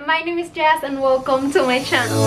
my name is Jazz and welcome to my channel.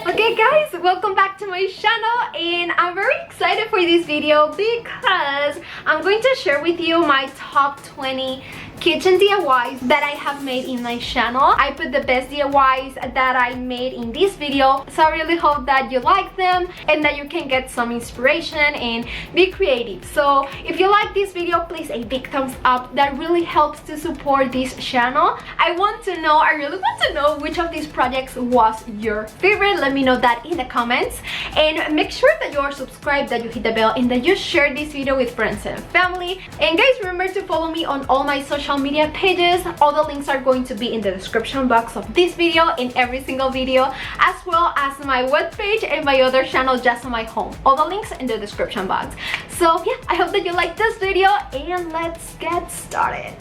Okay guys, welcome back to my channel, and I'm very excited for this video because I'm going to share with you my top 20 kitchen DIYs that I have made in my channel. I put the best DIYs that I made in this video, so I really hope that you like them and that you can get some inspiration and be creative. So if you like this video, please a big thumbs up. That really helps to support this channel. I really want to know which of these projects was your favorite. Let me know that in the comments, and make sure that you are subscribed, that you hit the bell, and that you share this video with friends and family. And guys, remember to follow me on all my social media pages. All the links are going to be in the description box of this video, in every single video, as well as my webpage and my other channel, JAZOMY Home. All the links in the description box. So yeah, I hope that you like this video, and let's get started.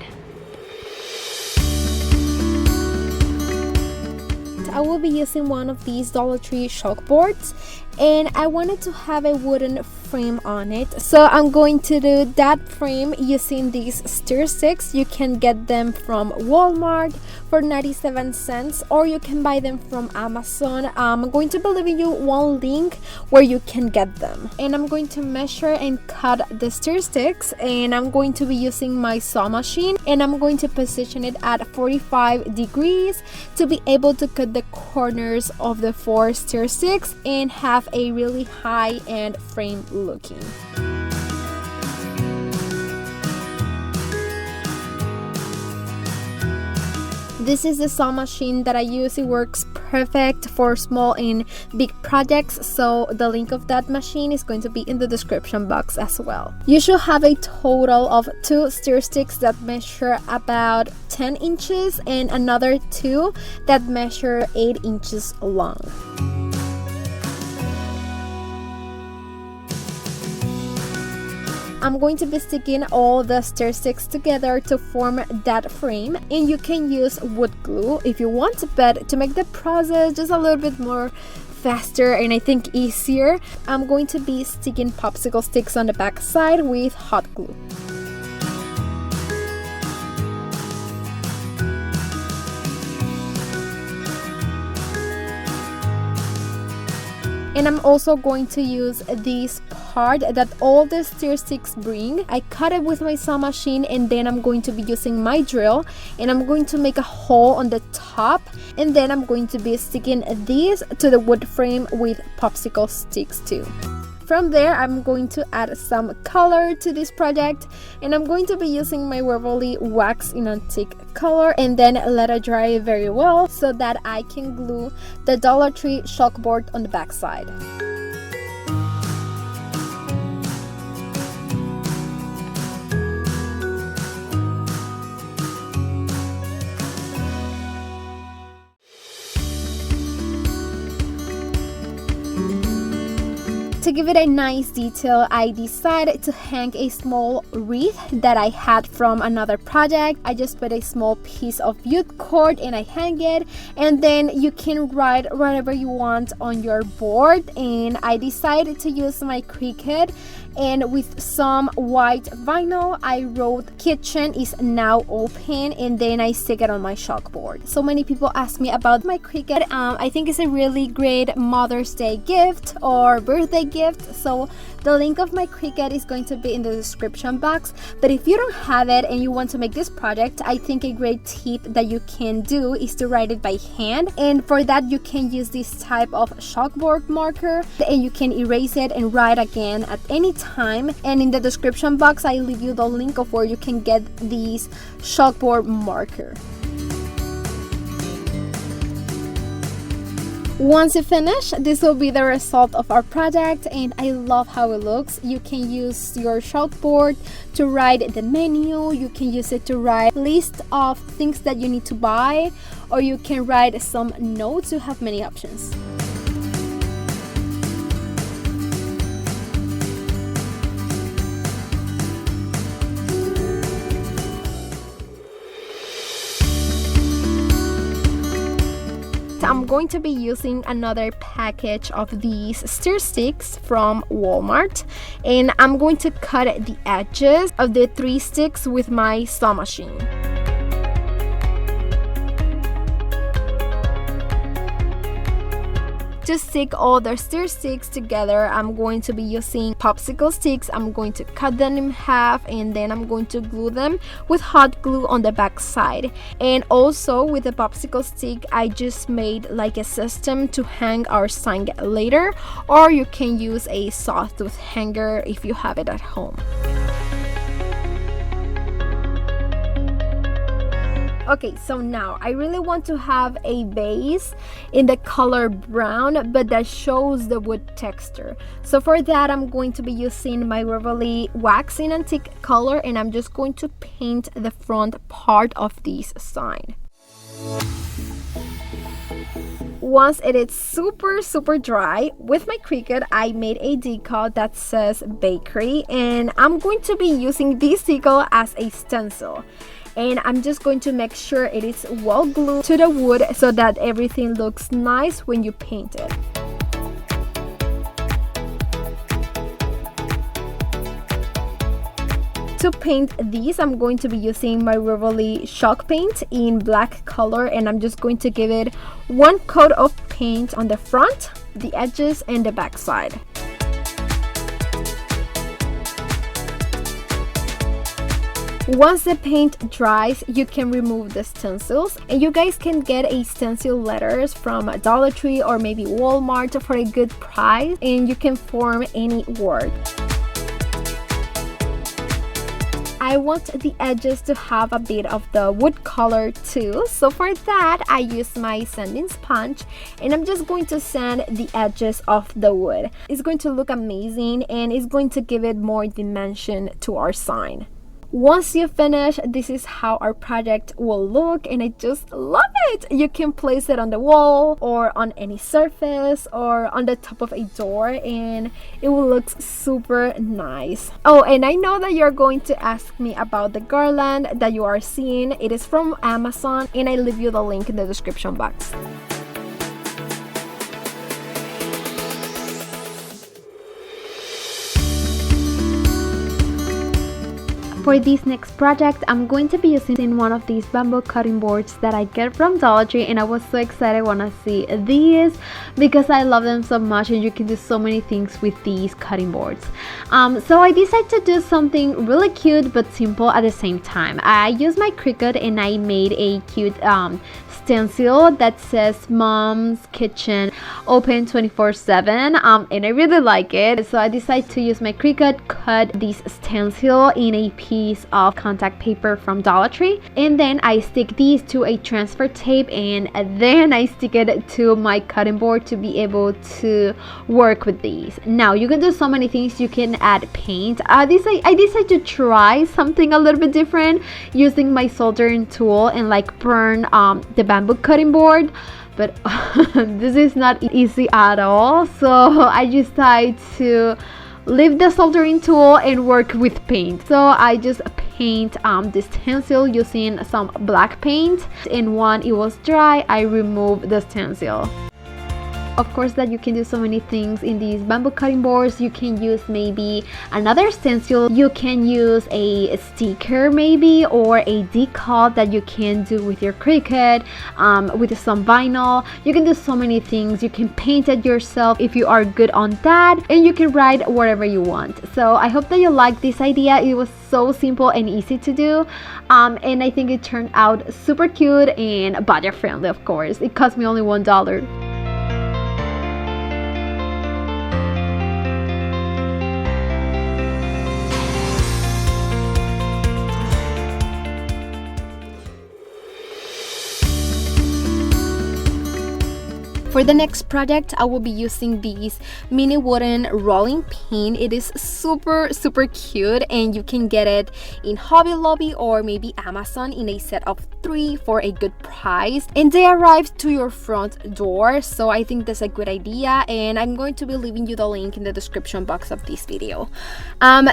I will be using one of these Dollar Tree chalkboards, and I wanted to have a wooden frame on it, so I'm going to do that frame using these stir sticks. You can get them from Walmart for 97 cents, or you can buy them from Amazon. I'm going to be leaving you one link where you can get them. And I'm going to measure and cut the stir sticks, and I'm going to be using my saw machine, and I'm going to position it at 45 degrees to be able to cut the corners of the 4 stir sticks and have a really high-end frame looking. This is the saw machine that I use. It works perfect for small and big projects, so the link of that machine is going to be in the description box as well. You should have a total of 2 stir sticks that measure about 10 inches and another 2 that measure 8 inches long. I'm going to be sticking all the stir sticks together to form that frame, and you can use wood glue if you want, but to make the process just a little bit more faster and I think easier, I'm going to be sticking popsicle sticks on the back side with hot glue. And I'm also going to use this part that all the stir sticks bring. I cut it with my saw machine, and then I'm going to be using my drill, and I'm going to make a hole on the top, and then I'm going to be sticking these to the wood frame with popsicle sticks too. From there, I'm going to add some color to this project, and I'm going to be using my Waverly wax in antique color, and then let it dry very well so that I can glue the Dollar Tree chalkboard on the back side. To give it a nice detail, I decided to hang a small wreath that I had from another project. I just put a small piece of jute cord and I hang it, and then you can write whatever you want on your board. And I decided to use my Cricut, and with some white vinyl I wrote "kitchen is now open," and then I stick it on my chalkboard. So many people ask me about my Cricut. I think it's a really great Mother's Day gift or birthday gift, so the link of my Cricut is going to be in the description box. But if you don't have it and you want to make this project, I think a great tip that you can do is to write it by hand, and for that you can use this type of chalkboard marker, and you can erase it and write again at any time. And in the description box I leave you the link of where you can get these chalkboard marker. Once you finish, this will be the result of our project, and I love how it looks. You can use your chalkboard to write the menu, you can use it to write list of things that you need to buy, or you can write some notes. You have many options. I'm going to be using another package of these stir sticks from Walmart, and I'm going to cut the edges of the 3 sticks with my saw machine. To stick all the stir sticks together, I'm going to be using popsicle sticks. I'm going to cut them in half, and then I'm going to glue them with hot glue on the back side. And also with the popsicle stick, I just made like a system to hang our sign later, or you can use a sawtooth hanger if you have it at home. Okay, so now I really want to have a base in the color brown, but that shows the wood texture. So for that, I'm going to be using my Waverly Wax in Antique color, and I'm just going to paint the front part of this sign. Once it is super dry, with my Cricut, I made a decal that says bakery, and I'm going to be using this decal as a stencil. And I'm just going to make sure it is well glued to the wood so that everything looks nice when you paint it. To paint these, I'm going to be using my Waverly chalk paint in black color, and I'm just going to give it 1 coat of paint on the front, the edges, and the back side. Once the paint dries, you can remove the stencils, and you guys can get a stencil letters from Dollar Tree or maybe Walmart for a good price, and you can form any word. I want the edges to have a bit of the wood color too, so for that I use my sanding sponge, and I'm just going to sand the edges of the wood. It's going to look amazing, and it's going to give it more dimension to our sign. Once you finish, this is how our project will look, and I just love it. You can place it on the wall or on any surface or on the top of a door, and it will look super nice. Oh, and I know that you're going to ask me about the garland that you are seeing. It is from Amazon, and I leave you the link in the description box. For this next project, I'm going to be using one of these bamboo cutting boards that I get from Dollar Tree, and I was so excited when I see these because I love them so much, and you can do so many things with these cutting boards. So I decided to do something really cute but simple at the same time. I used my Cricut and I made a cute stencil that says Mom's Kitchen open 24/7, and I really like it, so I decided to use my Cricut, cut this stencil in a piece of contact paper from Dollar Tree, and then I stick these to a transfer tape, and then I stick it to my cutting board to be able to work with these. Now you can do so many things. You can add paint. I decided to try something a little bit different using my soldering tool and like burn the bamboo cutting board, but this is not easy at all, so I decided to leave the soldering tool and work with paint. So I just paint this stencil using some black paint, and when it was dry I removed the stencil. Of course that you can do so many things in these bamboo cutting boards. You can use maybe another stencil, you can use a sticker maybe, or a decal that you can do with your Cricut, with some vinyl. You can do so many things. You can paint it yourself if you are good on that, and you can write whatever you want. So I hope that you like this idea. It was so simple and easy to do, and I think it turned out super cute and budget friendly. Of course, it cost me only $1. For the next project, I will be using this mini wooden rolling pin. It is super cute, and you can get it in Hobby Lobby or maybe Amazon in a set of 3 for a good price, and they arrive to your front door, so I think that's a good idea, and I'm going to be leaving you the link in the description box of this video.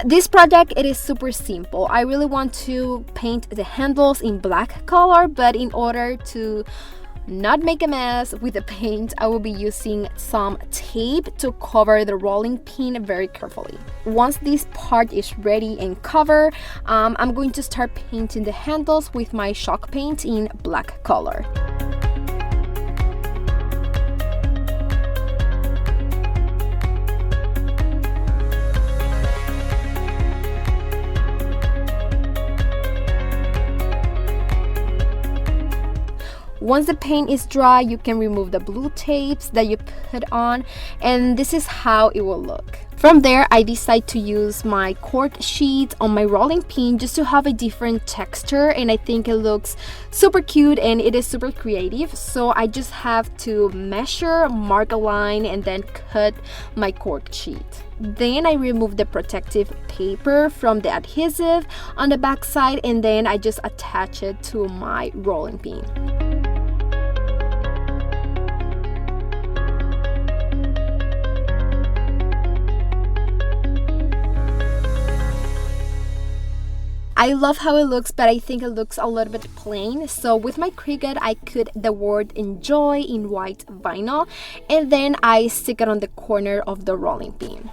This project, it is super simple. I really want to paint the handles in black color, but in order to not make a mess with the paint, I will be using some tape to cover the rolling pin very carefully. Once this part is ready and covered, I'm going to start painting the handles with my chalk paint in black color. Once the paint is dry, you can remove the blue tapes that you put on, and this is how it will look. From there, I decide to use my Cork sheet on my rolling pin just to have a different texture, and I think it looks super cute and it is super creative. So I just have to measure, mark a line, and then cut my Cork sheet. Then I remove the protective paper from the adhesive on the back side, and then I just attach it to my rolling pin. I love how it looks, but I think it looks a little bit plain. So with my Cricut, I cut the word enjoy in white vinyl, and then I stick it on the corner of the rolling pin.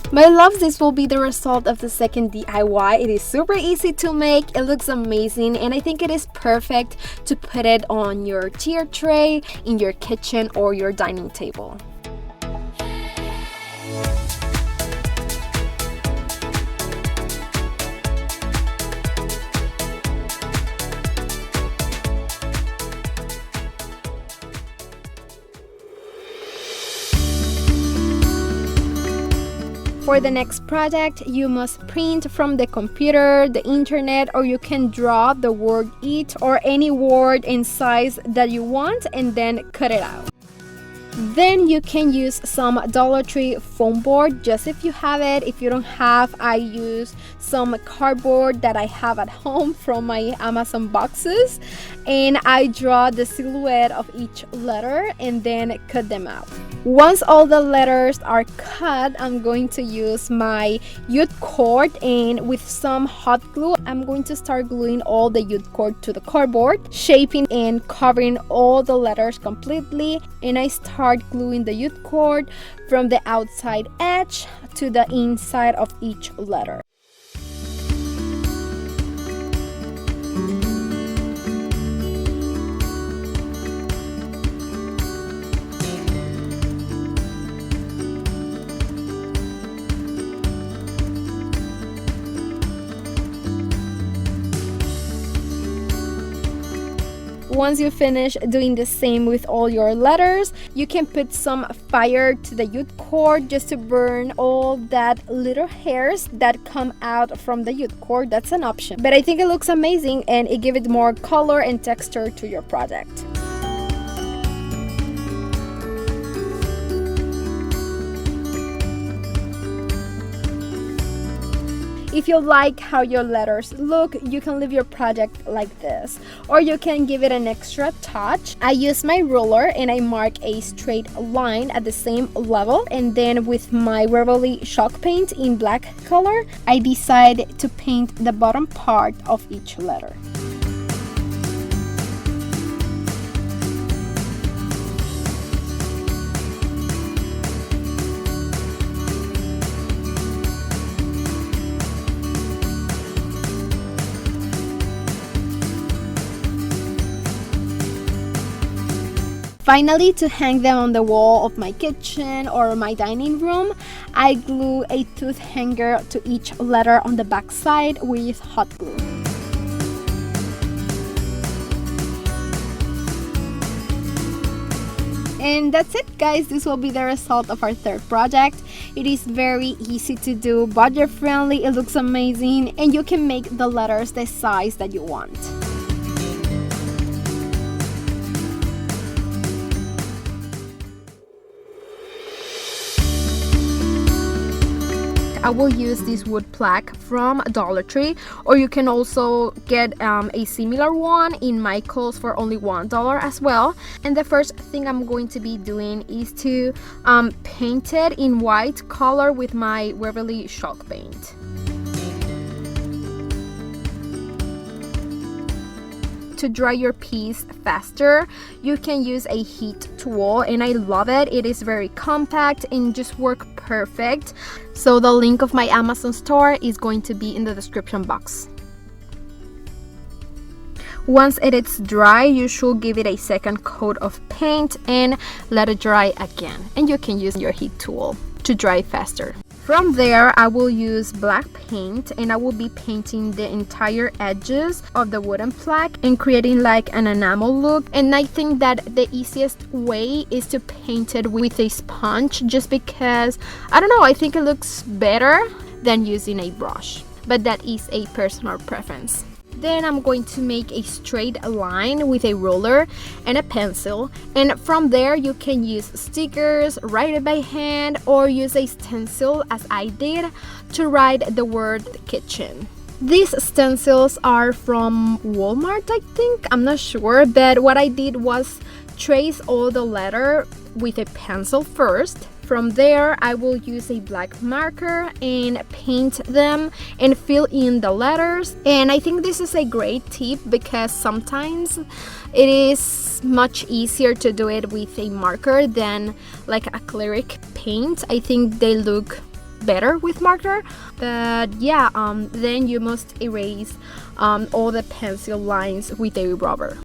My loves, this will be the result of the second DIY. It is super easy to make, it looks amazing, and I think it is perfect to put it on your tier tray, in your kitchen, or your dining table. For the next project, you must print from the computer, the internet, or you can draw the word eat or any word in size that you want and then cut it out. Then you can use some Dollar Tree foam board, just if you have it. If you don't have, I use some cardboard that I have at home from my Amazon boxes, and I draw the silhouette of each letter and then cut them out. Once all the letters are cut, I'm going to use my Utensil, and with some hot glue, I'm going to start gluing all the Utensil to the cardboard, shaping and covering all the letters completely, and I start gluing the Utensil from the outside edge to the inside of each letter. Once you finish doing the same with all your letters, you can put some fire to the Utensil just to burn all that little hairs that come out from the Utensil. That's an option, but I think it looks amazing and it gives it more color and texture to your project. If you like how your letters look, you can leave your project like this, or you can give it an extra touch. I use my ruler and I mark a straight line at the same level, and then with my Waverly chalk paint in black color, I decide to paint the bottom part of each letter. Finally, to hang them on the wall of my kitchen or my dining room, I glue a tooth hanger to each letter on the back side with hot glue. And that's it, guys. This will be the result of our third project. It is very easy to do, budget friendly, it looks amazing, and you can make the letters the size that you want. I will use this wood plaque from Dollar Tree, or you can also get a similar one in Michael's for only $1 as well. And the first thing I'm going to be doing is to paint it in white color with my Waverly chalk paint. To dry your piece faster, you can use a heat tool, and I love it. It is very compact and just work perfect. So the link of my Amazon store is going to be in the description box. Once it is dry, you should give it a second coat of paint and let it dry again, and you can use your heat tool to dry faster. From there, I will use black paint, and I will be painting the entire edges of the wooden plaque and creating like an enamel look. And I think that the easiest way is to paint it with a sponge, just because, I don't know, I think it looks better than using a brush, but that is a personal preference. Then I'm going to make a straight line with a ruler and a pencil, and from there you can use stickers, write it by hand, or use a stencil as I did to write the word kitchen. These stencils are from Walmart, I think, I'm not sure, but what I did was trace all the letter with a pencil first. From there, I will use a black marker and paint them and fill in the letters. And I think this is a great tip because sometimes it is much easier to do it with a marker than like acrylic paint. I think they look better with marker, but yeah, then you must erase all the pencil lines with a rubber.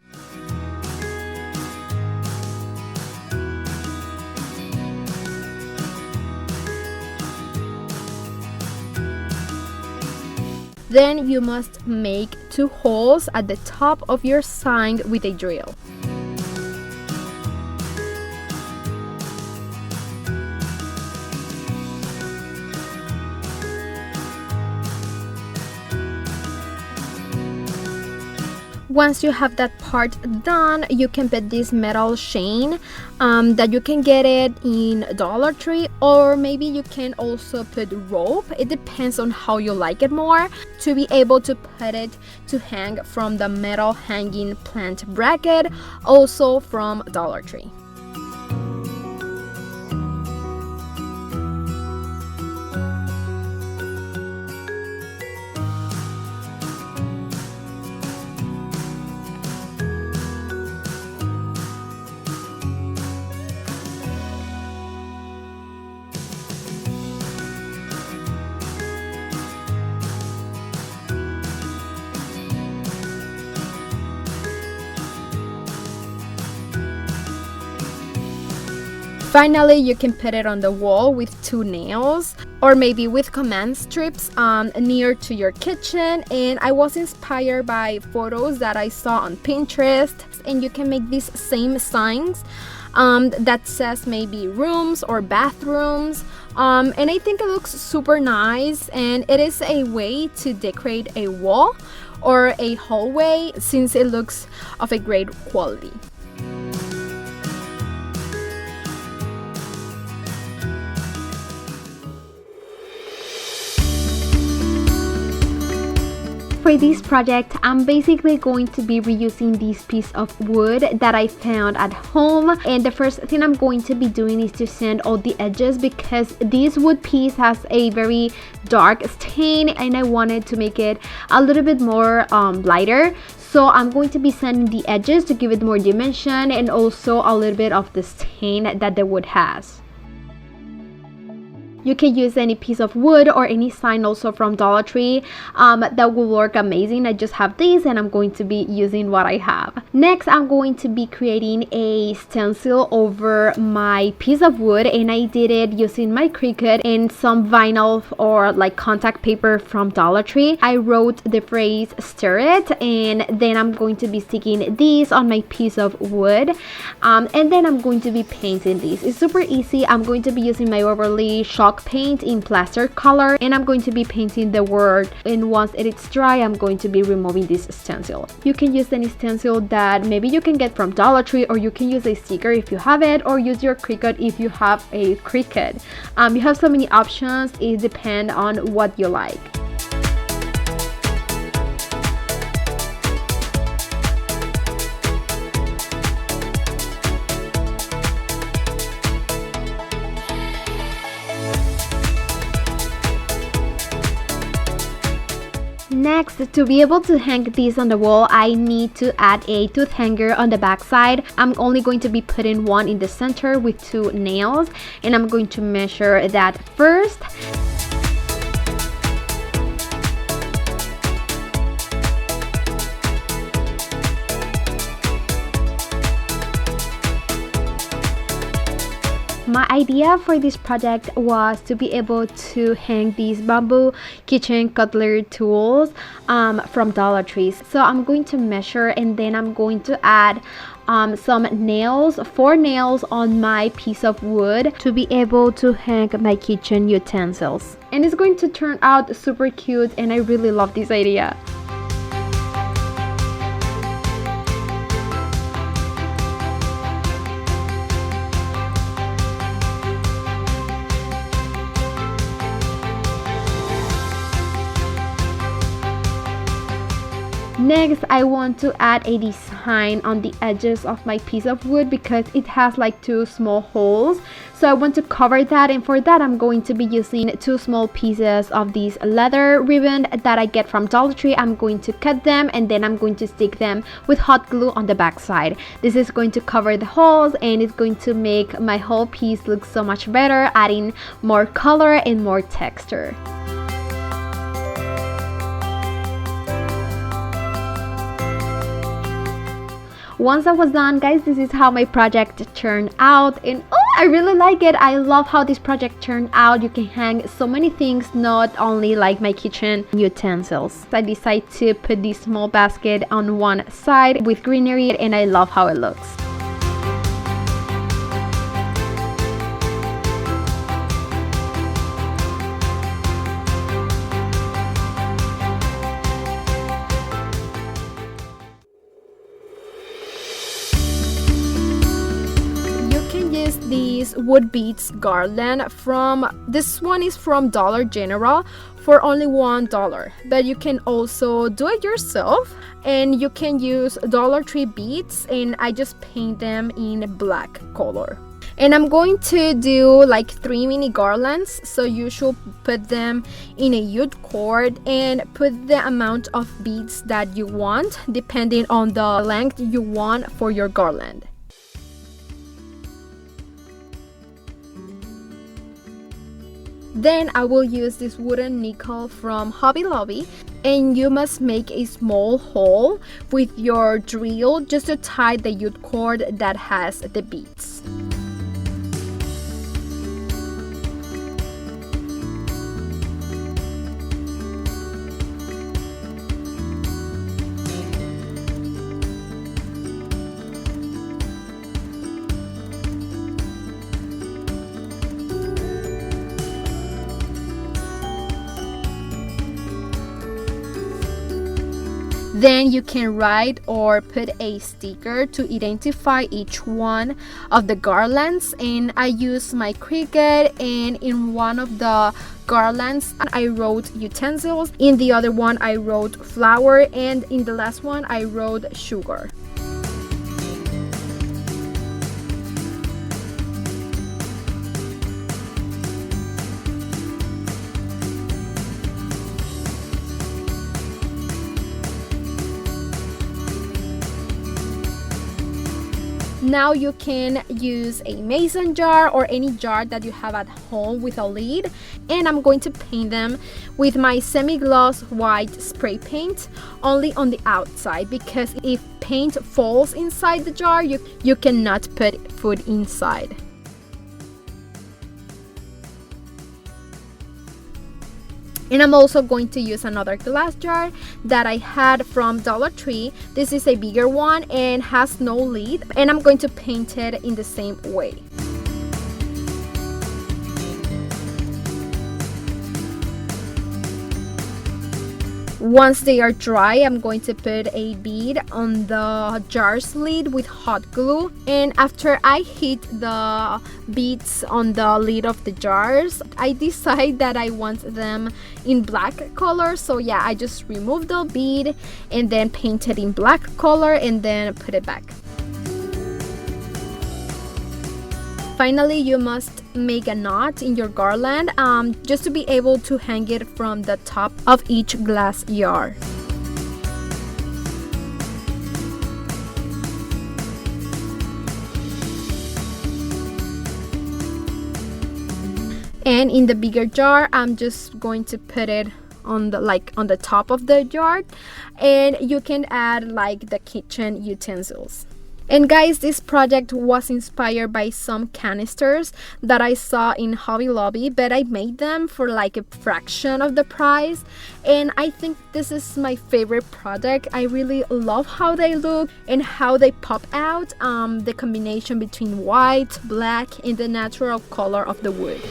Then you must make 2 holes at the top of your sign with a drill. Once you have that part done, you can put this metal chain that you can get it in Dollar Tree, or maybe you can also put rope. It depends on how you like it more, to be able to put it to hang from the metal hanging plant bracket, also from Dollar Tree. Finally, you can put it on the wall with 2 nails, or maybe with command strips near to your kitchen. And I was inspired by photos that I saw on Pinterest, and you can make these same signs that says maybe rooms or bathrooms, and I think it looks super nice, and it is a way to decorate a wall or a hallway since it looks of a great quality. For this project, I'm basically going to be reusing this piece of wood that I found at home, and the first thing I'm going to be doing is to sand all the edges because this wood piece has a very dark stain and I wanted to make it a little bit more lighter. So I'm going to be sanding the edges to give it more dimension and also a little bit of the stain that the wood has. You can use any piece of wood or any sign also from Dollar Tree that will work amazing. I just have these and I'm going to be using what I have. Next, I'm going to be creating a stencil over my piece of wood, and I did it using my Cricut and some vinyl or like contact paper from Dollar Tree. I wrote the phrase "stir it," and then I'm going to be sticking these on my piece of wood, and then I'm going to be painting these. It's super easy. I'm going to be using my Waverly chalk chalk paint in plaster color, and I'm going to be painting the word, and once it's dry I'm going to be removing this stencil. You can use any stencil that maybe you can get from Dollar Tree, or you can use a sticker if you have it, or use your Cricut if you have a Cricut. You have so many options. It depends on what you like. Next, to be able to hang these on the wall, I need to add a tooth hanger on the back side. I'm only going to be putting one in the center with 2 nails, and I'm going to measure that first. My idea for this project was to be able to hang these bamboo kitchen cutlery tools from Dollar Tree. So I'm going to measure, and then I'm going to add some nails, 4 nails on my piece of wood to be able to hang my kitchen utensils. And it's going to turn out super cute, and I really love this idea. Next, I want to add a design on the edges of my piece of wood because it has like 2 small holes. So I want to cover that, and for that I'm going to be using 2 small pieces of this leather ribbon that I get from Dollar Tree. I'm going to cut them, and then I'm going to stick them with hot glue on the back side. This is going to cover the holes, and it's going to make my whole piece look so much better, adding more color and more texture. Once I was done, guys, this is how my project turned out, and oh, I really like it. I love how this project turned out. You can hang so many things, not only like my kitchen utensils. I decided to put this small basket on one side with greenery, and I love how it looks. These wood beads garland from this one is from Dollar General for only $1, but you can also do it yourself, and you can use Dollar Tree beads, and I just paint them in black color. And I'm going to do like 3 mini garlands, so you should put them in a jute cord and put the amount of beads that you want depending on the length you want for your garland. Then I will use this wooden nickel from Hobby Lobby, and you must make a small hole with your drill just to tie the jute cord that has the beads. Then you can write or put a sticker to identify each one of the garlands, and I use my Cricut, and in one of the garlands I wrote utensils, in the other one I wrote flower, and in the last one I wrote sugar. Now you can use a mason jar or any jar that you have at home with a lid, and I'm going to paint them with my semi-gloss white spray paint only on the outside, because if paint falls inside the jar, you cannot put food inside. And I'm also going to use another glass jar that I had from Dollar Tree. This is a bigger one and has no lid, and I'm going to paint it in the same way. Once they are dry, I'm going to put a bead on the jar's lid with hot glue, and after I heat the beads on the lid of the jars, I decide that I want them in black color. So yeah, I just remove the bead and then paint it in black color and then put it back. Finally, you must make a knot in your garland just to be able to hang it from the top of each glass jar. And in the bigger jar, I'm just going to put it on the top of the jar, and you can add like the kitchen utensils. And guys, this project was inspired by some canisters that I saw in Hobby Lobby, but I made them for like a fraction of the price, and I think this is my favorite project. I really love how they look and how they pop out, the combination between white, black, and the natural color of the wood.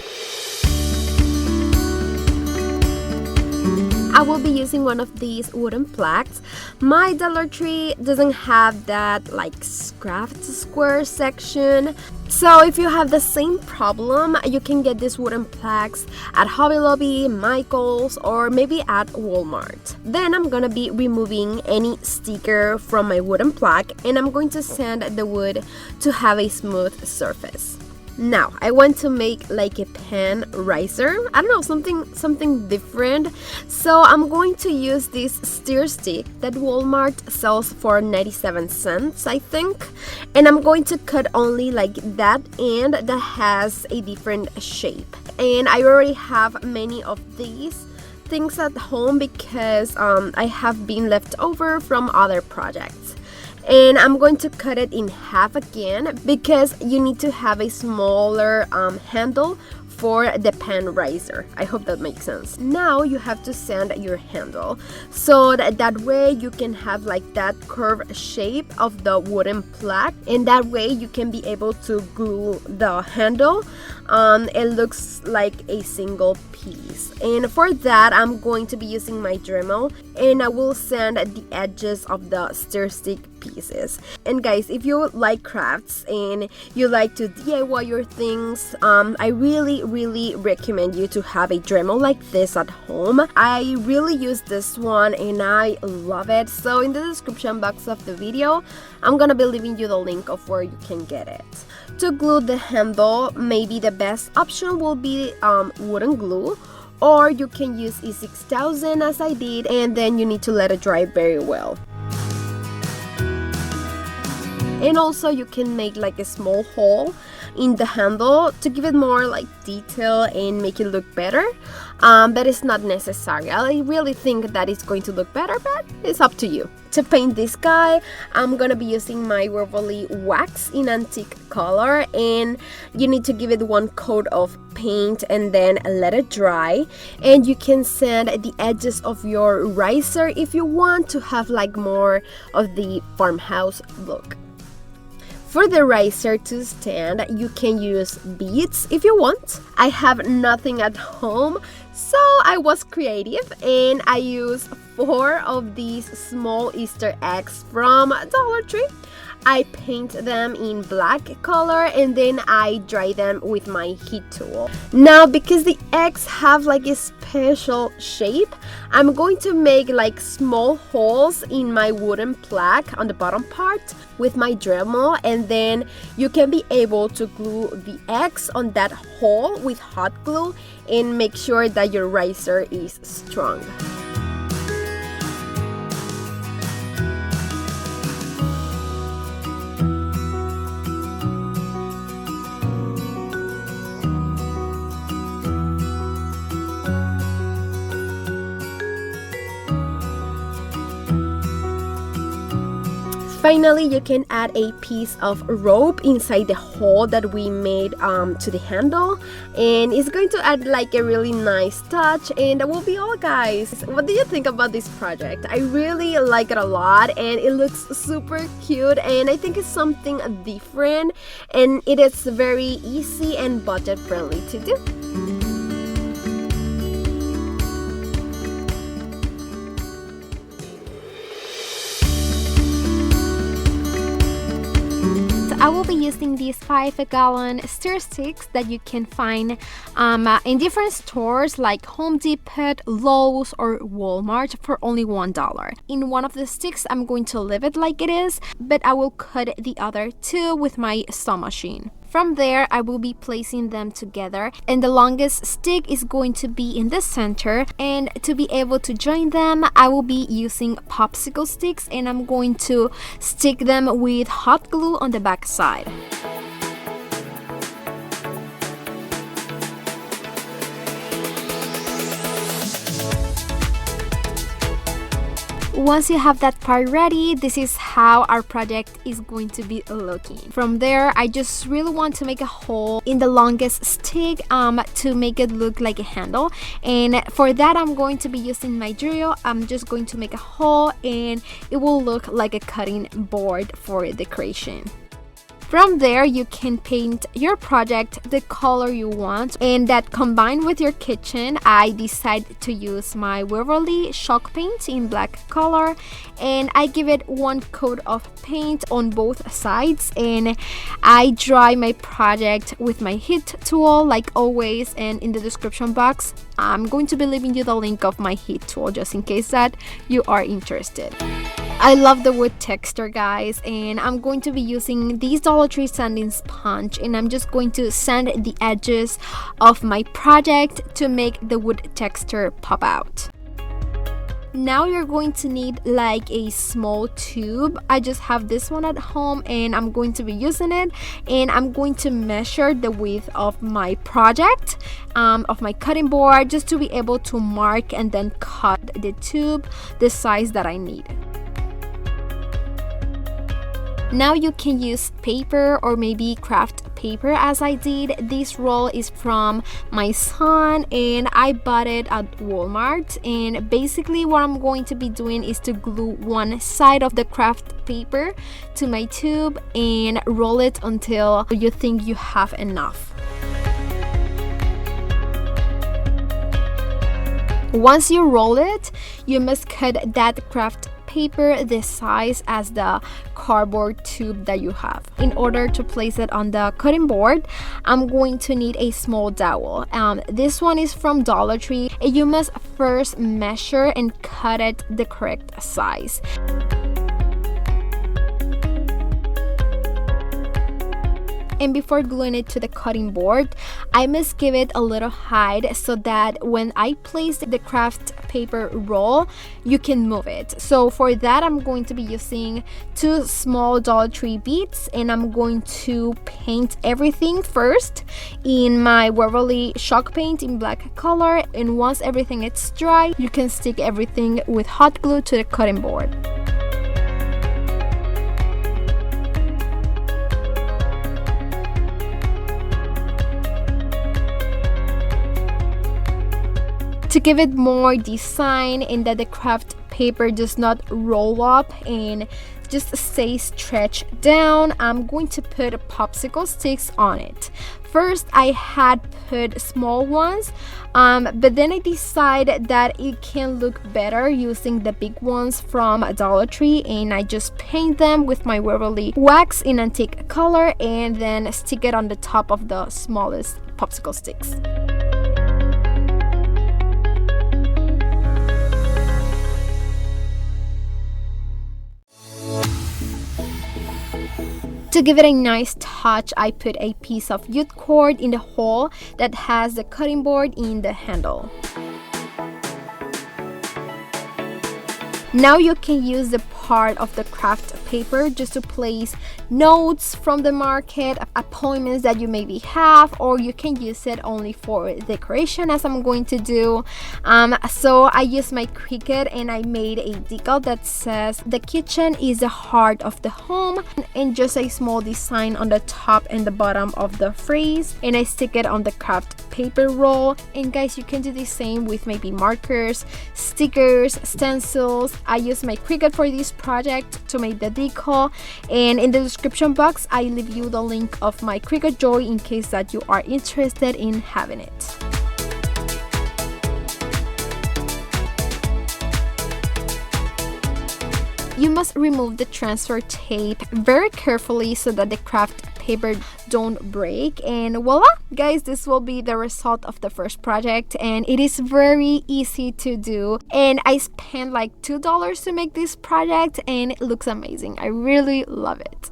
I will be using one of these wooden plaques. My Dollar Tree doesn't have that like craft square section, so if you have the same problem, you can get these wooden plaques at Hobby Lobby, Michael's, or maybe at Walmart. Then I'm gonna be removing any sticker from my wooden plaque, and I'm going to sand the wood to have a smooth surface. Now I want to make like a pen riser. I don't know, something different. So I'm going to use this stir stick that Walmart sells for 97 cents, I think. And I'm going to cut only like that end that has a different shape. And I already have many of these things at home because I have been left over from other projects. And I'm going to cut it in half again because you need to have a smaller handle for the pen riser. I hope that makes sense. Now you have to sand your handle so that way you can have like that curved shape of the wooden plaque, and that way you can be able to glue the handle. It looks like a single piece, and for that I'm going to be using my Dremel, and I will sand the edges of the stir stick pieces. And guys, if you like crafts and you like to DIY your things, I really recommend you to have a Dremel like this at home. I really use this one and I love it. So in the description box of the video, I'm gonna be leaving you the link of where you can get it. To glue the handle, maybe the best option will be wooden glue, or you can use E6000 as I did, and then you need to let it dry very well. And also you can make like a small hole in the handle to give it more like detail and make it look better, but it's not necessary. I really think that it's going to look better, but it's up to you. To paint this guy, I'm gonna be using my Waverly wax in antique color, and you need to give it one coat of paint and then let it dry. And you can sand the edges of your riser if you want to have like more of the farmhouse look. For the riser to stand, you can use beads if you want. I have nothing at home, so I was creative and I used 4 of these small Easter eggs from Dollar Tree. I paint them in black color and then I dry them with my heat tool. Now, because the eggs have like a special shape, I'm going to make like small holes in my wooden plaque on the bottom part with my Dremel, and then you can be able to glue the eggs on that hole with hot glue and make sure that your riser is strong. Finally, you can add a piece of rope inside the hole that we made to the handle, and it's going to add like a really nice touch, and that will be all, guys. What do you think about this project? I really like it a lot and it looks super cute, and I think it's something different, and it is very easy and budget friendly to do. I will be using these 5-gallon stir sticks that you can find in different stores like Home Depot, Lowe's, or Walmart for only $1. In one of the sticks, I'm going to leave it like it is, but I will cut the other two with my saw machine. From there, I will be placing them together, and the longest stick is going to be in the center. And to be able to join them, I will be using popsicle sticks, and I'm going to stick them with hot glue on the back side. Once you have that part ready, this is how our project is going to be looking. From there, I just really want to make a hole in the longest stick to make it look like a handle. And for that, I'm going to be using my drill. I'm just going to make a hole, and it will look like a cutting board for decoration. From there, you can paint your project the color you want, and that combined with your kitchen, I decided to use my Waverly chalk paint in black color, and I give it one coat of paint on both sides, and I dry my project with my heat tool like always. And in the description box, I'm going to be leaving you the link of my heat tool just in case that you are interested. I love the wood texture, guys, and I'm going to be using these Dollar Tree sanding sponge, and I'm just going to sand the edges of my project to make the wood texture pop out. Now you're going to need like a small tube. I just have this one at home, and I'm going to be using it, and I'm going to measure the width of my project, of my cutting board, just to be able to mark and then cut the tube the size that I need. Now you can use paper or maybe craft paper as I did. This roll is from my son, and I bought it at Walmart. And basically what I'm going to be doing is to glue one side of the craft paper to my tube and roll it until you think you have enough. Once you roll it, you must cut that craft paper the size as the cardboard tube that you have. In order to place it on the cutting board, I'm going to need a small dowel. This one is from Dollar Tree. You must first measure and cut it the correct size. And before gluing it to the cutting board, I must give it a little height so that when I place the craft paper roll, you can move it. So for that, I'm going to be using 2 small Dollar Tree beads, and I'm going to paint everything first in my Waverly chalk paint in black color. And once everything is dry, you can stick everything with hot glue to the cutting board. To give it more design and that the craft paper does not roll up and just stay stretched down, I'm going to put popsicle sticks on it. First, I had put small ones, but then I decided that it can look better using the big ones from Dollar Tree, and I just paint them with my Waverly wax in antique color and then stick it on the top of the smallest popsicle sticks. To give it a nice touch, I put a piece of jute cord in the hole that has the cutting board in the handle. Now you can use the part of the craft paper just to place notes from the market, appointments that you maybe have, or you can use it only for decoration as I'm going to do. So I used my Cricut and I made a decal that says the kitchen is the heart of the home, and just a small design on the top and the bottom of the phrase, and I stick it on the craft paper roll. And guys, you can do the same with maybe markers, stickers, stencils. I use my Cricut for this project to make the decal, and in the description box I leave you the link of my Cricut Joy in case that you are interested in having it. you must remove the transfer tape very carefully so that the craft paper don't break. And voila, guys, this will be the result of the first project, and it is very easy to do. And I spent like $2 to make this project, and it looks amazing. I really love it.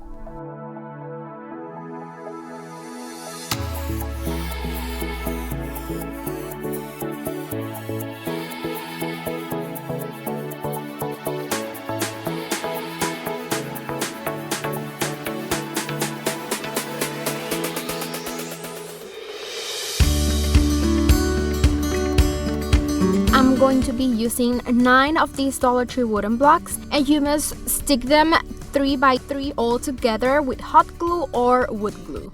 I'm going to be using 9 of these Dollar Tree wooden blocks, and you must stick them 3 by 3 all together with hot glue or wood glue.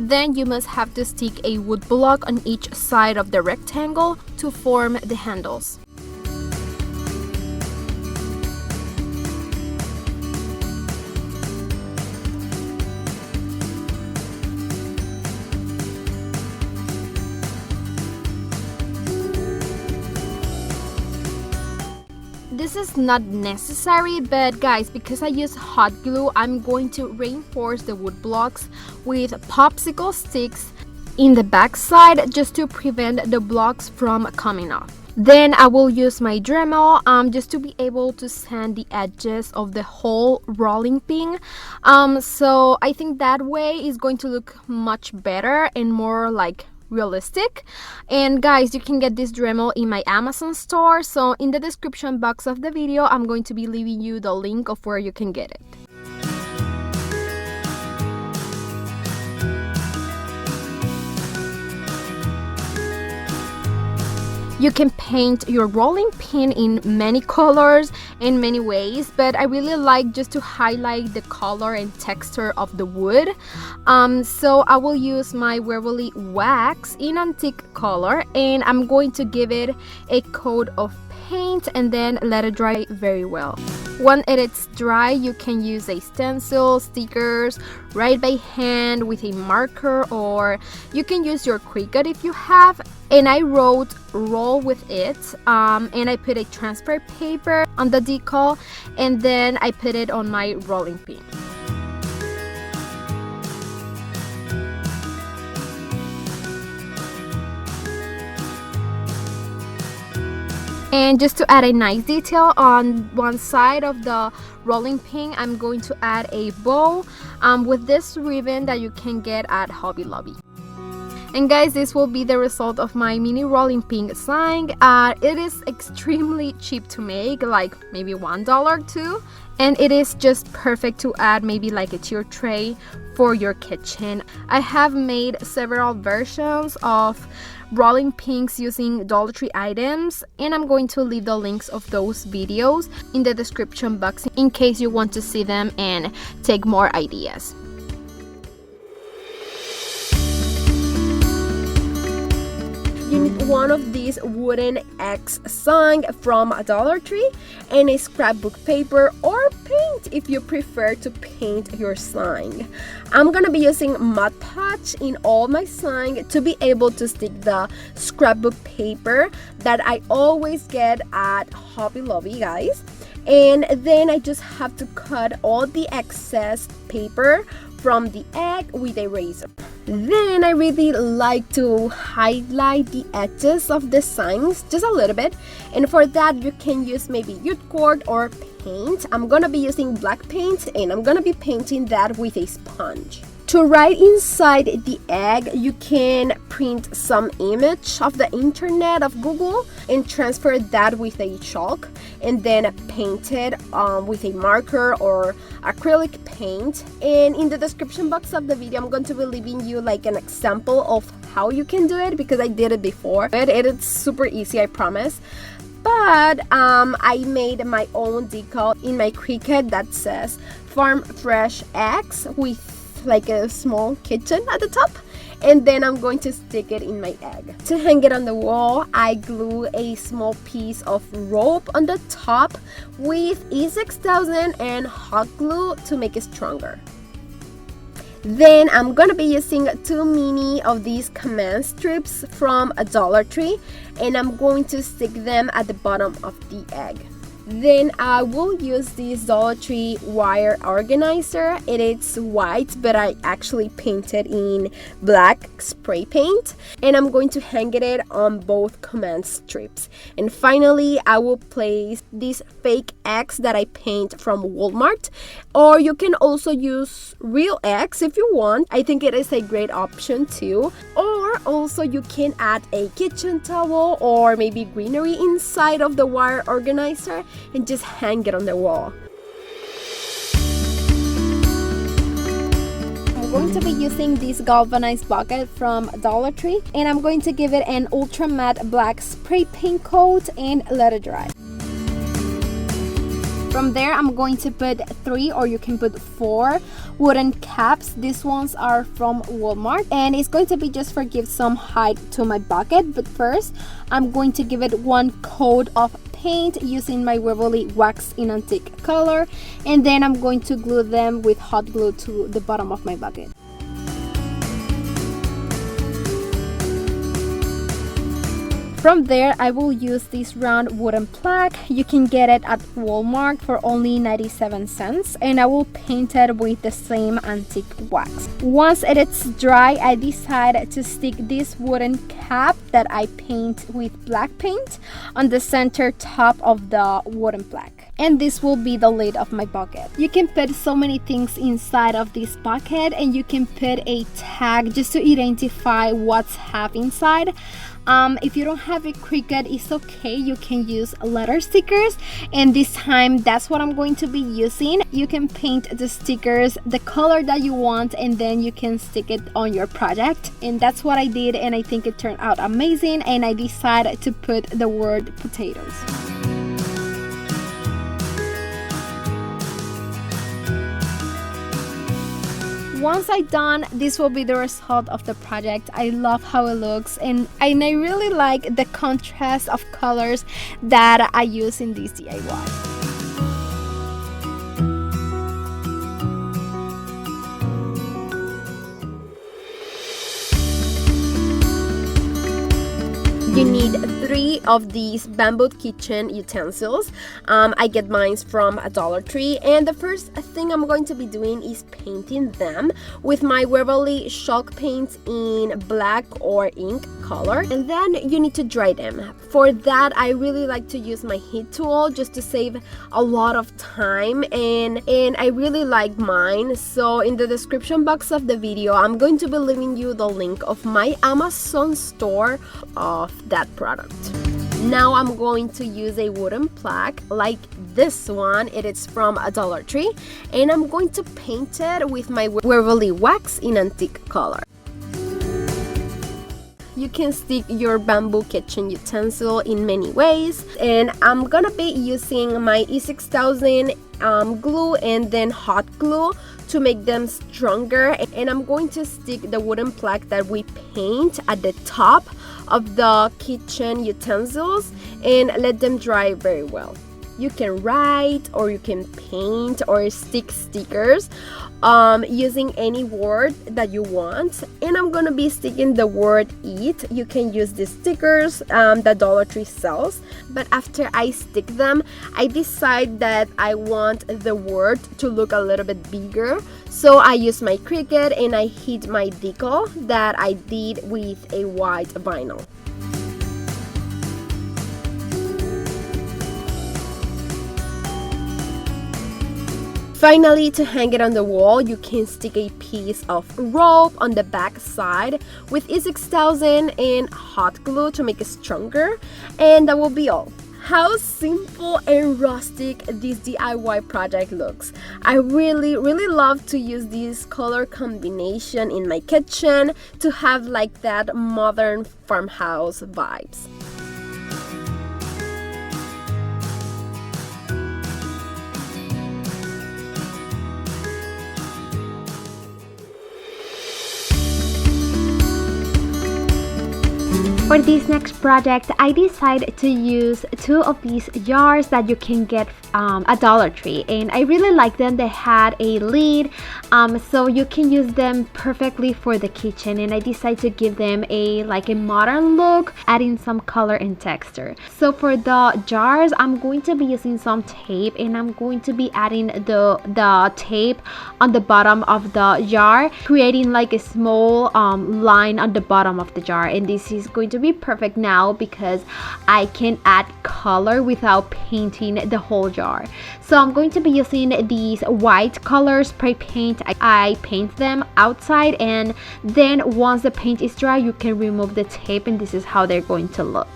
Then you must have to stick a wood block on each side of the rectangle to form the handles. This is not necessary, but guys, because I use hot glue, I'm going to reinforce the wood blocks with popsicle sticks in the back side just to prevent the blocks from coming off. Then I will use my Dremel just to be able to sand the edges of the whole rolling pin. So I think that way is going to look much better and more like realistic. And guys, you can get this Dremel in my Amazon store, so in the description box of the video I'm going to be leaving you the link of where you can get it. You can paint your rolling pin in many colors and many ways, but I really like just to highlight the color and texture of the wood. So I will use my Waverly wax in antique color, and I'm going to give it a coat of paint and then let it dry very well. When it is dry, you can use a stencil, stickers, write by hand with a marker, or you can use your Cricut if you have. And I wrote roll with it, and I put a transfer paper on the decal, and then I put it on my rolling pin. And just to add a nice detail on one side of the rolling pin, I'm going to add a bow with this ribbon that you can get at Hobby Lobby. And guys, this will be the result of my mini rolling pin sign. It is extremely cheap to make, like maybe $1 or $2, and it is just perfect to add maybe like a tier tray for your kitchen. I have made several versions of rolling pins using Dollar Tree items, and I'm going to leave the links of those videos in the description box in case you want to see them and take more ideas. You need one of these wooden X sign from Dollar Tree and a scrapbook paper or paint if you prefer to paint your sign. I'm gonna be using Mod Podge in all my sign to be able to stick the scrapbook paper that I always get at Hobby Lobby, guys. And then I just have to cut all the excess paper from the egg with a razor. Then I really like to highlight the edges of the signs just a little bit, and for that you can use maybe Utensil or paint. I'm gonna be using black paint, and I'm gonna be painting that with a sponge. To write inside the egg, you can print some image of the internet of Google and transfer that with a chalk, and then paint it with a marker or acrylic paint. And in the description box of the video, I'm going to be leaving you like an example of how you can do it, because I did it before. It is super easy, I promise. But I made my own decal in my Cricut that says Farm Fresh Eggs with like a small kitchen at the top, and then I'm going to stick it in my egg. To hang it on the wall, I glue a small piece of rope on the top with E6000 and hot glue to make it stronger. Then I'm gonna be using 2 mini of these command strips from Dollar Tree, and I'm going to stick them at the bottom of the egg. Then I will use this Dollar Tree wire organizer. It is white, but I actually painted in black spray paint, and I'm going to hang it on both command strips. And finally, I will place these fake eggs that I paint from Walmart, or you can also use real eggs if you want. I think it is a great option too. Or also you can add a kitchen towel or maybe greenery inside of the wire organizer and just hang it on the wall. I'm going to be using this galvanized bucket from Dollar Tree, and I'm going to give it an ultra matte black spray paint coat and let it dry. From there, I'm going to put 3, or you can put 4 wooden caps. These ones are from Walmart, and it's going to be just for give some height to my bucket. But first, I'm going to give it 1 coat of paint using my Waverly wax in antique color, and then I'm going to glue them with hot glue to the bottom of my bucket. From there, I will use this round wooden plaque. You can get it at Walmart for only 97 cents, and I will paint it with the same antique wax. Once it is dry, I decide to stick this wooden cap that I paint with black paint on the center top of the wooden plaque. And this will be the lid of my bucket. You can put so many things inside of this bucket, and you can put a tag just to identify what's have inside. If you don't have a Cricut, it's okay. You can use letter stickers, and this time that's what I'm going to be using. You can paint the stickers the color that you want, and then you can stick it on your project. And that's what I did, and I think it turned out amazing, and I decided to put the word potatoes. Once I'm done, this will be the result of the project. I love how it looks, and I really like the contrast of colors that I use in this DIY. You need 3 of these bamboo kitchen utensils. I get mine from a Dollar Tree, and the first thing I'm going to be doing is painting them with my Waverly chalk paints in black or ink color, and then you need to dry them. For that, I really like to use my heat tool just to save a lot of time, and I really like mine. So in the description box of the video, I'm going to be leaving you the link of my Amazon store of that product. Now I'm going to use a wooden plaque like this one. It is from a Dollar Tree, and I'm going to paint it with my Waverly wax in antique color. You can stick your bamboo kitchen utensil in many ways, and I'm gonna be using my E6000 glue and then hot glue to make them stronger, and I'm going to stick the wooden plaque that we paint at the top of the kitchen utensils and let them dry very well. You can write, or you can paint or stick stickers using any word that you want, and I'm gonna be sticking the word eat. You can use the stickers that Dollar Tree sells, but after I stick them, I decide that I want the word to look a little bit bigger, so I use my Cricut and I hit my decal that I did with a white vinyl. Finally, to hang it on the wall, you can stick a piece of rope on the back side with E6000 and hot glue to make it stronger, and that will be all. How simple and rustic this DIY project looks. I really love to use this color combination in my kitchen to have like that modern farmhouse vibes. For this next project, I decided to use two of these jars that you can get at Dollar Tree, and I really like them. They had a lid, so you can use them perfectly for the kitchen, and I decided to give them a modern look, adding some color and texture. So for the jars, I'm going to be using some tape, and I'm going to be adding the tape on the bottom of the jar, creating like a small line on the bottom of the jar, and this is going to be perfect now because I can add color without painting the whole jar. So I'm going to be using these white color spray paint. I paint them outside, and then once the paint is dry, you can remove the tape, and this is how they're going to look.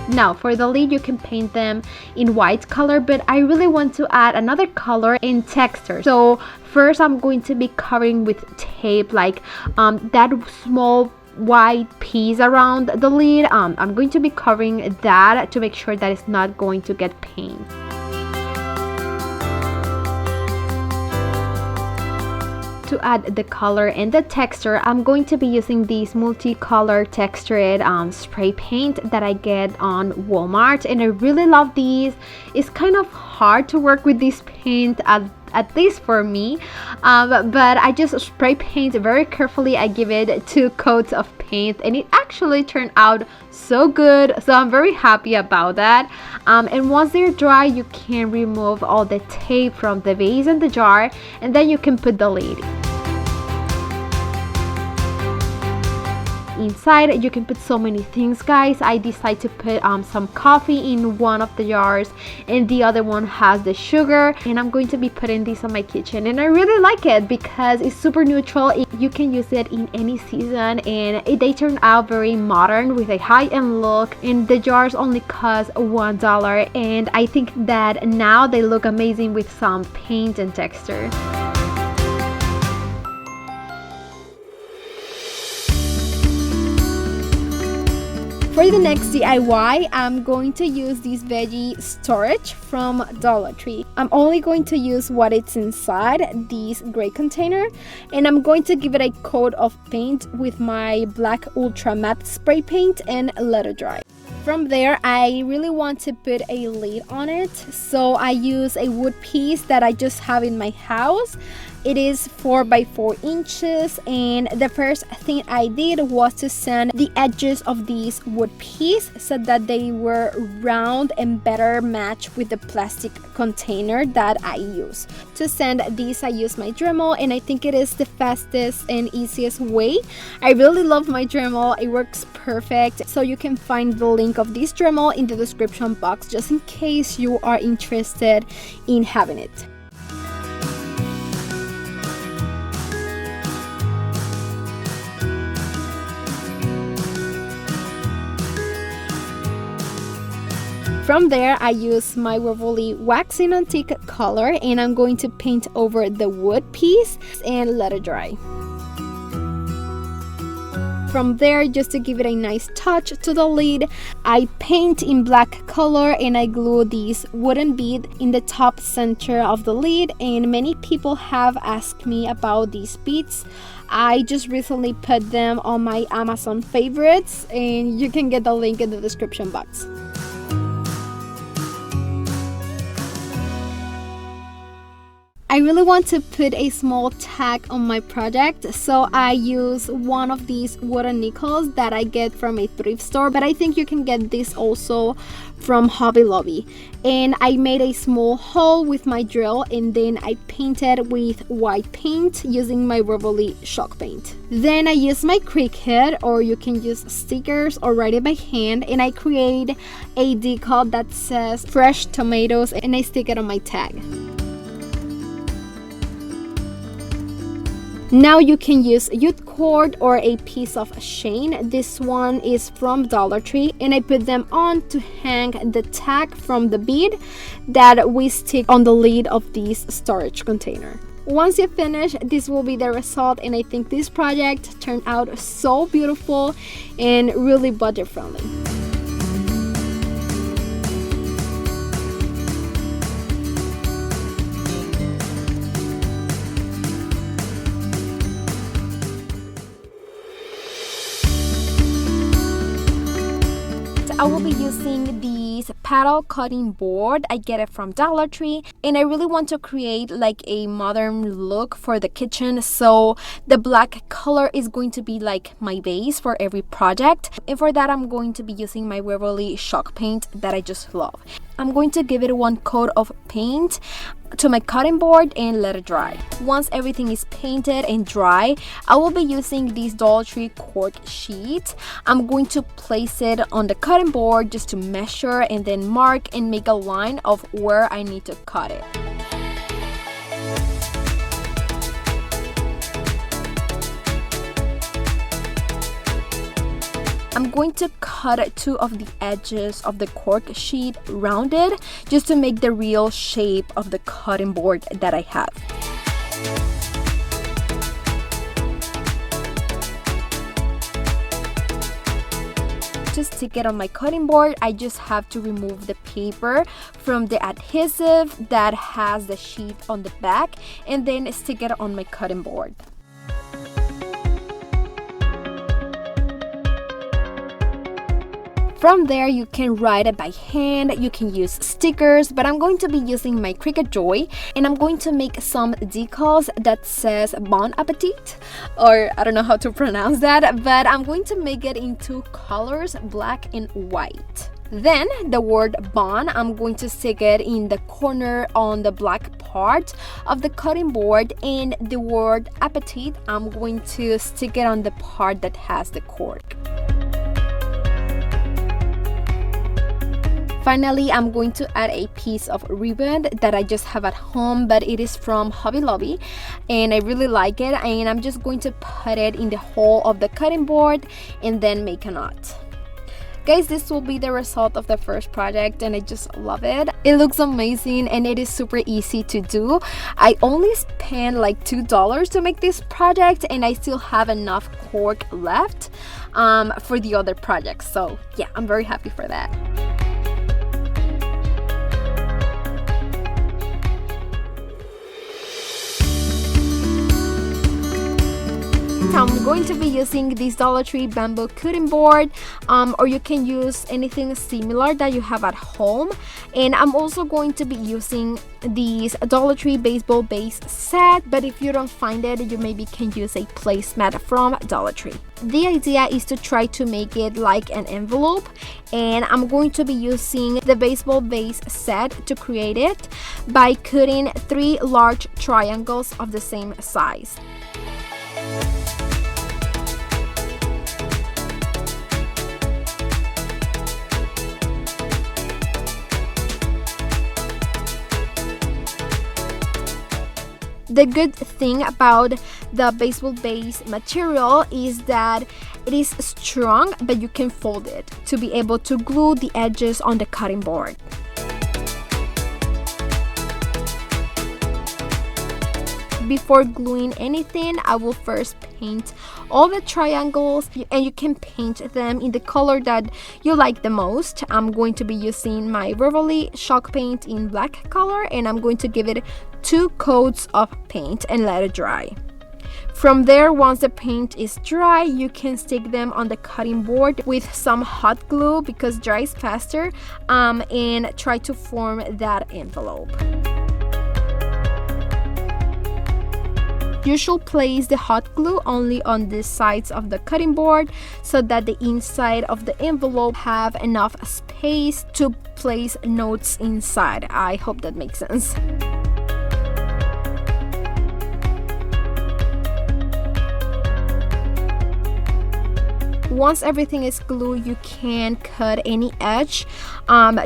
Now for the lid, you can paint them in white color, but I really want to add another color in texture. So first I'm going to be covering with tape, like that small white piece around the lid. I'm going to be covering that to make sure that it's not going to get paint. To add the color and the texture, I'm going to be using these multicolor textured spray paint that I get on Walmart, and I really love these. It's kind of hard to work with this paint, at least for me, but I just spray paint very carefully. I give it 2 coats of paint, and it actually turned out so good, so I'm very happy about that. And once they're dry, you can remove all the tape from the base and the jar, and then you can put the lid. Inside you can put so many things, guys. I decided to put some coffee in one of the jars, and the other one has the sugar, and I'm going to be putting this on my kitchen, and I really like it because it's super neutral. You can use it in any season, and they turn out very modern with a high-end look, and the jars only cost $1, and I think that now they look amazing with some paint and texture. For the next DIY, I'm going to use this veggie storage from Dollar Tree. I'm only going to use what is inside this gray container, and I'm going to give it a coat of paint with my black ultra matte spray paint and let it dry. From there, I really want to put a lid on it, so I use a wood piece that I just have in my house. It is 4 by 4 inches, and the first thing I did was to sand the edges of these wood piece so that they were round and better match with the plastic container that I use. To sand these, I use my Dremel, and I think it is the fastest and easiest way. I really love my Dremel. It works perfect, so you can find the link of this Dremel in the description box just in case you are interested in having it. From there, I use my Waverly Waxing Antique color, and I'm going to paint over the wood piece and let it dry. From there, just to give it a nice touch to the lid, I paint in black color, and I glue this wooden bead in the top center of the lid, and many people have asked me about these beads. I just recently put them on my Amazon favorites, and you can get the link in the description box. I really want to put a small tag on my project, so I use one of these wooden nickels that I get from a thrift store, but I think you can get this also from Hobby Lobby. And I made a small hole with my drill, and then I painted with white paint using my Waverly chalk paint. Then I use my Cricut, or you can use stickers or write it by hand, and I create a decal that says fresh tomatoes, and I stick it on my tag. Now you can use jute cord or a piece of chain. This one is from Dollar Tree, and I put them on to hang the tag from the bead that we stick on the lid of this storage container. Once you finish, this will be the result, and I think this project turned out so beautiful and really budget friendly. I will be using this paddle cutting board. I get it from Dollar Tree, and I really want to create like a modern look for the kitchen, so the black color is going to be like my base for every project. And for that, I'm going to be using my Waverly chalk paint that I just love. I'm going to give it one coat of paint to my cutting board and let it dry. Once everything is painted and dry, I will be using this Dollar Tree Cork sheet. I'm going to place it on the cutting board just to measure and then mark and make a line of where I need to cut it. I'm going to cut two of the edges of the cork sheet rounded just to make the real shape of the cutting board that I have. To stick it on my cutting board, I just have to remove the paper from the adhesive that has the sheet on the back and then stick it on my cutting board. From there, you can write it by hand, you can use stickers, but I'm going to be using my Cricut Joy, and I'm going to make some decals that says Bon Appetit, or I don't know how to pronounce that, but I'm going to make it in two colors, black and white. Then the word Bon, I'm going to stick it in the corner on the black part of the cutting board, and the word Appetit, I'm going to stick it on the part that has the cork. Finally, I'm going to add a piece of ribbon that I just have at home, but it is from Hobby Lobby and I really like it, and I'm just going to put it in the hole of the cutting board and then make a knot. Guys, this will be the result of the first project and I just love it. It looks amazing and it is super easy to do. I only spent like $2 to make this project and I still have enough cork left for the other projects. So yeah, I'm very happy for that. I'm going to be using this Dollar Tree bamboo cutting board, or you can use anything similar that you have at home. And I'm also going to be using this Dollar Tree baseball base set, but if you don't find it, you maybe can use a placemat from Dollar Tree. The idea is to try to make it like an envelope, and I'm going to be using the baseball base set to create it by cutting 3 large triangles of the same size. The good thing about the baseball base material is that it is strong, but you can fold it to be able to glue the edges on the cutting board. Before gluing anything, I will first paint all the triangles, and you can paint them in the color that you like the most. I'm going to be using my Waverly chalk paint in black color, and I'm going to give it 2 coats of paint and let it dry. From there, once the paint is dry, you can stick them on the cutting board with some hot glue because dries faster, and try to form that envelope. You should place the hot glue only on the sides of the cutting board so that the inside of the envelope have enough space to place notes inside. I hope that makes sense. Once everything is glued, you can cut any edge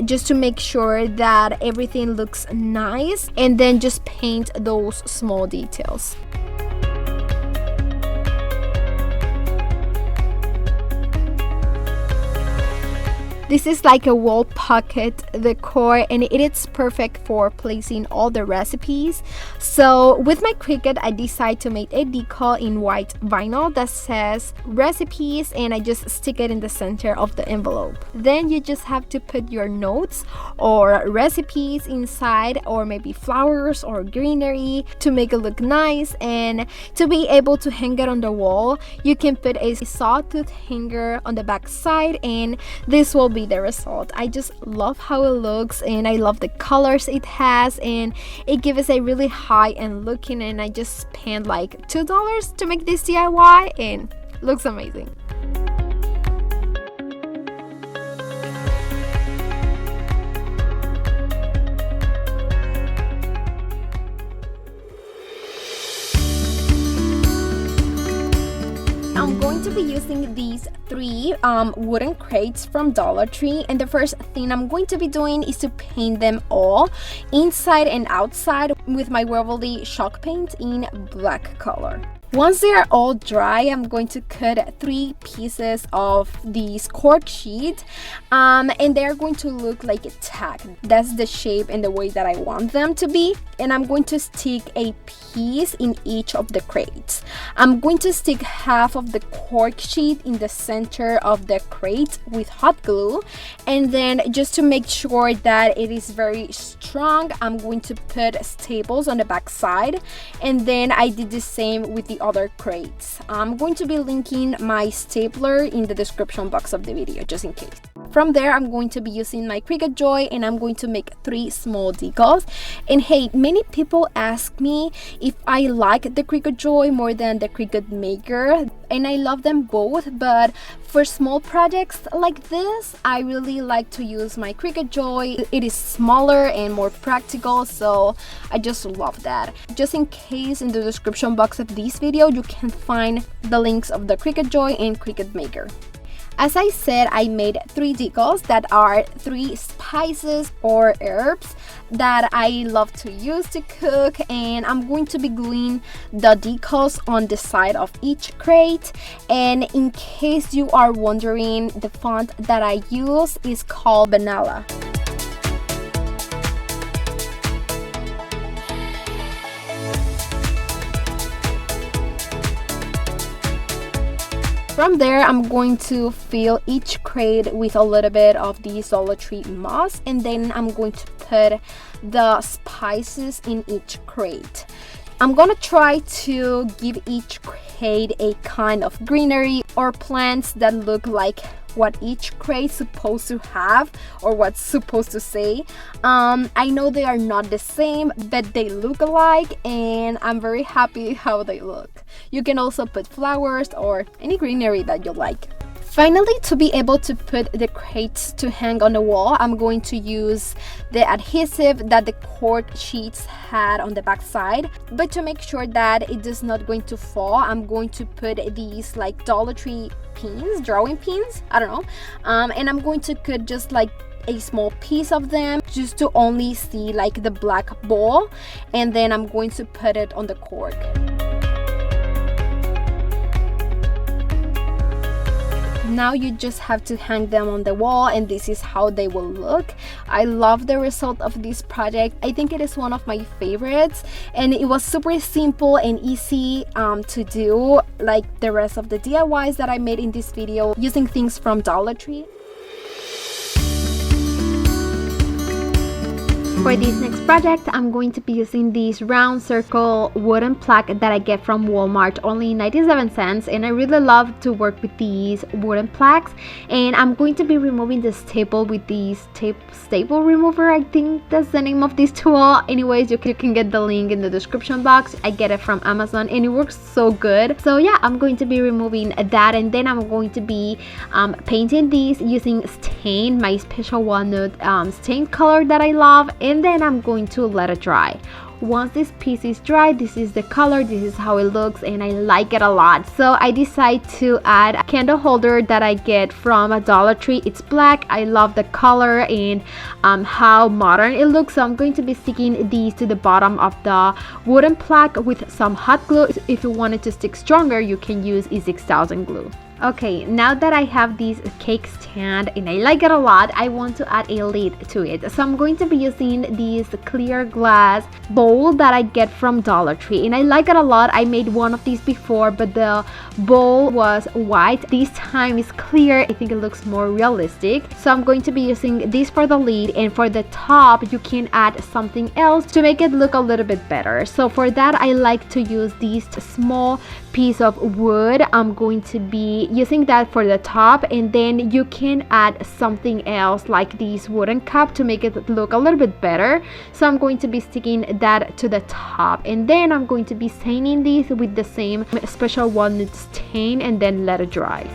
just to make sure that everything looks nice, and then just paint those small details. This is like a wall pocket decor, and it is perfect for placing all the recipes. So with my Cricut, I decided to make a decal in white vinyl that says recipes, and I just stick it in the center of the envelope. Then you just have to put your notes or recipes inside, or maybe flowers or greenery to make it look nice. And to be able to hang it on the wall, you can put a sawtooth hanger on the back side, and this will be be the result. I just love how it looks, and I love the colors it has, and it gives a really high-end looking, and I just spent like $2 to make this DIY, and looks amazing. I'm going to be using these 3 wooden crates from Dollar Tree, and the first thing I'm going to be doing is to paint them all inside and outside with my Waverly chalk paint in black color. Once they are all dry, I'm going to cut 3 pieces of these cork sheet, and they're going to look like a tag. That's the shape and the way that I want them to be, and I'm going to stick a piece in each of the crates. I'm going to stick half of the cork sheet in the center of the crate with hot glue, and then just to make sure that it is very strong, I'm going to put staples on the back side, and then I did the same with the other crates. I'm going to be linking my stapler in the description box of the video, just in case. From there, I'm going to be using my Cricut Joy, and I'm going to make 3 small decals. And hey, many people ask me if I like the Cricut Joy more than the Cricut Maker, and I love them both, but for small projects like this, I really like to use my Cricut Joy. It is smaller and more practical, so I just love that. Just in case, in the description box of this video, you can find the links of the Cricut Joy and Cricut Maker. As I said, I made 3 decals that are 3 spices or herbs that I love to use to cook, and I'm going to be gluing the decals on the side of each crate. And in case you are wondering, the font that I use is called Vanilla. From there, I'm going to fill each crate with a little bit of the Dollar Tree moss, and then I'm going to put the spices in each crate. I'm gonna try to give each crate a kind of greenery or plants that look like what each crate is supposed to have or what's supposed to say. I know they are not the same, but they look alike, and I'm very happy how they look. You can also put flowers or any greenery that you like. Finally, to be able to put the crates to hang on the wall, I'm going to use the adhesive that the cork sheets had on the back side. But to make sure that it is not going to fall, I'm going to put these like Dollar Tree pins, drawing pins, I don't know. And I'm going to cut just like a small piece of them just to only see like the black ball, and then I'm going to put it on the cork. Now you just have to hang them on the wall, and this is how they will look. I love the result of this project. I think it is one of my favorites, and it was super simple and easy to do, like the rest of the DIYs that I made in this video using things from Dollar Tree. For this next project, I'm going to be using this round circle wooden plaque that I get from Walmart, only 97 cents, and I really love to work with these wooden plaques. And I'm going to be removing the staple with this staple remover. I think that's the name of this tool. Anyways, you can get the link in the description box. I get it from Amazon, and it works so good. So yeah, I'm going to be removing that, and then I'm going to be painting these using stain, my special walnut stain color that I love. And then I'm going to let it dry. Once this piece is dry, this is the color, this is how it looks, and I like it a lot. So I decide to add a candle holder that I get from a Dollar Tree. It's black. I love the color and how modern it looks. So I'm going to be sticking these to the bottom of the wooden plaque with some hot glue. If you want it to stick stronger, you can use E6000 glue. Okay, now that I have this cake stand and I like it a lot, I want to add a lid to it. So I'm going to be using this clear glass bowl that I get from Dollar Tree, and I like it a lot. I made one of these before, but the bowl was white. This time it's clear. I think it looks more realistic. So I'm going to be using this for the lid, and for the top you can add something else to make it look a little bit better. So for that, I like to use this small piece of wood. I'm going to be using that for the top, and then you can add something else like this wooden cup to make it look a little bit better. So I'm going to be sticking that to the top, and then I'm going to be staining this with the same special walnut stain and then let it dry.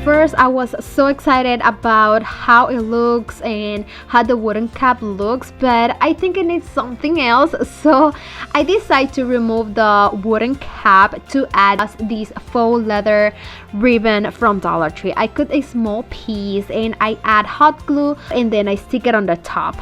First, I was so excited about how it looks and how the wooden cap looks, but I think it needs something else, so I decided to remove the wooden cap to add this faux leather ribbon from Dollar Tree. I cut a small piece and I add hot glue and then I stick it on the top.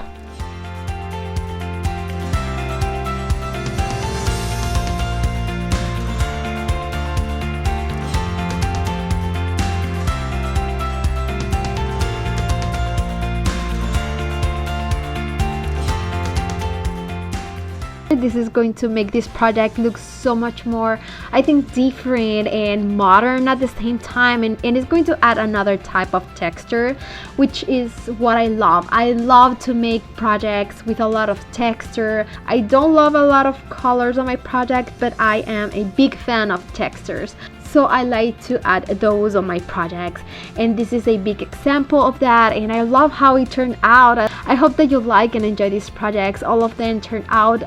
This is going to make this project look so much more, I think, different and modern at the same time, and it's going to add another type of texture, which is what I love. I love to make projects with a lot of texture. I don't love a lot of colors on my project, but I am a big fan of textures. So I like to add those on my projects, and this is a big example of that, and I love how it turned out. I hope that you like and enjoy these projects. All of them turned out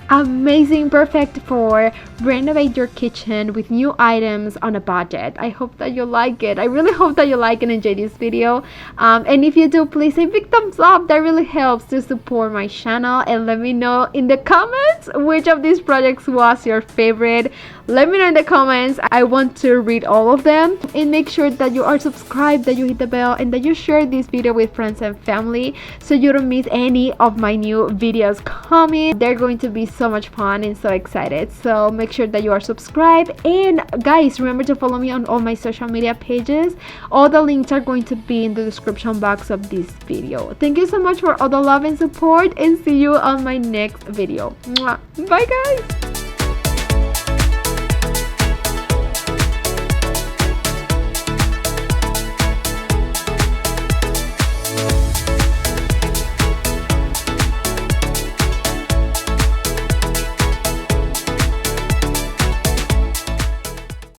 amazing, perfect for renovate your kitchen with new items on a budget. I hope that you like it. I really hope that you like and enjoy this video, and if you do, please a big thumbs up. That really helps to support my channel, and let me know in the comments which of these projects was your favorite. Let me know in the comments. I want to read all of them, and make sure that you are subscribed, that you hit the bell, and that you share this video with friends and family so you don't miss any of my new videos coming. They're going to be so much fun and so excited, so make sure that you are subscribed. And guys, remember to follow me on all my social media pages. All the links are going to be in the description box of this video. Thank you so much for all the love and support, and see you on my next video. Mwah. Bye guys.